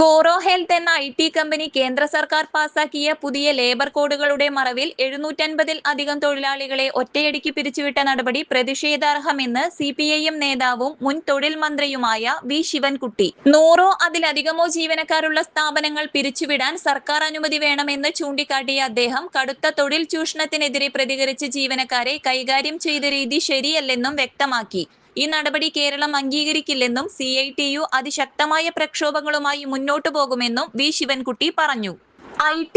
കോറോ health എന്ന IT company കേന്ദ്ര സർക്കാർ പാസാക്കിയ പുതിയ ലേബർ കോഡുകളുടെ മറവിൽ 750-ൽ അധികം തൊഴിലാളികളെ ഒറ്റയടിക്ക് പിരിച്ചുവിട്ട നടപടി പ്രതിഷേധാർഹമെന്ന് CPIM നേതാവും മുൻ തൊഴിൽ മന്ത്രിയുമായ വി ശിവൻകുട്ടി. 100-ഓ അതിലധികമോ ജീവനക്കാരുള്ള സ്ഥാപനങ്ങൾ പിരിച്ചുവിടാൻ സർക്കാർ അനുമതി വേണമെന്ന് ചൂണ്ടിക്കാട്ടിയ അദ്ദേഹം കടുത്ത തൊഴിൽ ചൂഷണത്തിനെതിരെ പ്രതികരിച്ച ജീവനക്കാരെ കൈകാര്യം ചെയ്ത രീതി ശരിയല്ലെന്നും വ്യക്തമാക്കി. ഈ നടപടി കേരളം അംഗീകരിക്കില്ലെന്നും CITU അതിശക്തമായ പ്രക്ഷോഭങ്ങളുമായി മുന്നോട്ടു പോകുമെന്നും വി ശിവൻകുട്ടി പറഞ്ഞു. IT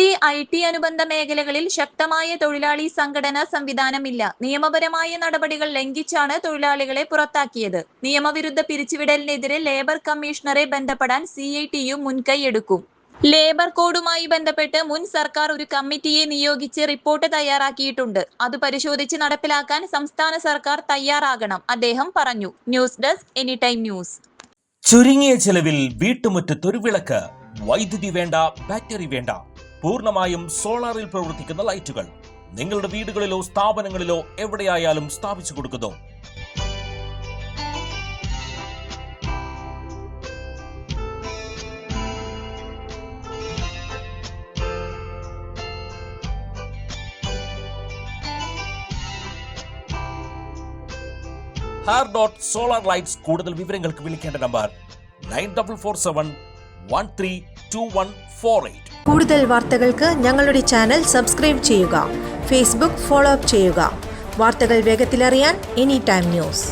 അനുബന്ധ മേഖലകളിൽ ശക്തമായ തൊഴിലാളി സംഘടനാ സംവിധാനമില്ല. നിയമപരമായ നടപടികൾ ലംഘിച്ചാണ് തൊഴിലാളികളെ പുറത്താക്കിയത്. നിയമവിരുദ്ധ പിരിച്ചുവിടലിനെതിരെ ലേബർ കമ്മീഷണറെ ബന്ധപ്പെടാൻ CITU മുൻകൈയെടുക്കും. ലേബർ കോഡുമായി ബന്ധപ്പെട്ട് മുൻ സർക്കാർ ഒരു കമ്മിറ്റിയെ നിയോഗിച്ച് റിപ്പോർട്ട് തയ്യാറാക്കിയിട്ടുണ്ട്. അത് പരിശോധിച്ച് നടപ്പിലാക്കാൻ സംസ്ഥാന സർക്കാർ തയ്യാറാകണം, അദ്ദേഹം പറഞ്ഞു. News desk anytime news. ചുരുങ്ങിയ ചെലവിൽ വീട്ടുമുറ്റത്തൊരു വിളക്ക്. വൈദ്യുതി വേണ്ട, ബാറ്ററി വേണ്ട. പൂർണ്ണമായും സോളാറിൽ പ്രവർത്തിക്കുന്ന ലൈറ്റുകൾ നിങ്ങളുടെ വീടുകളിലോ സ്ഥാപനങ്ങളിലോ എവിടെയായാലും സ്ഥാപിച്ചു കൊടുക്കുന്നു. Solar Lights. കൂടുതൽ വിവരങ്ങൾക്ക് വിളിക്കേണ്ട നമ്പർ 9447132148. കൂടുതൽ വാർത്തകൾക്ക് ഞങ്ങളുടെ ചാനൽ സബ്സ്ക്രൈബ് ചെയ്യുക. ഫേസ്ബുക്ക് ഫോളോ അപ്പ് ചെയ്യുക. വാർത്തകൾ വേഗത്തിലറിയാൻ എനിടൈം ന്യൂസ്.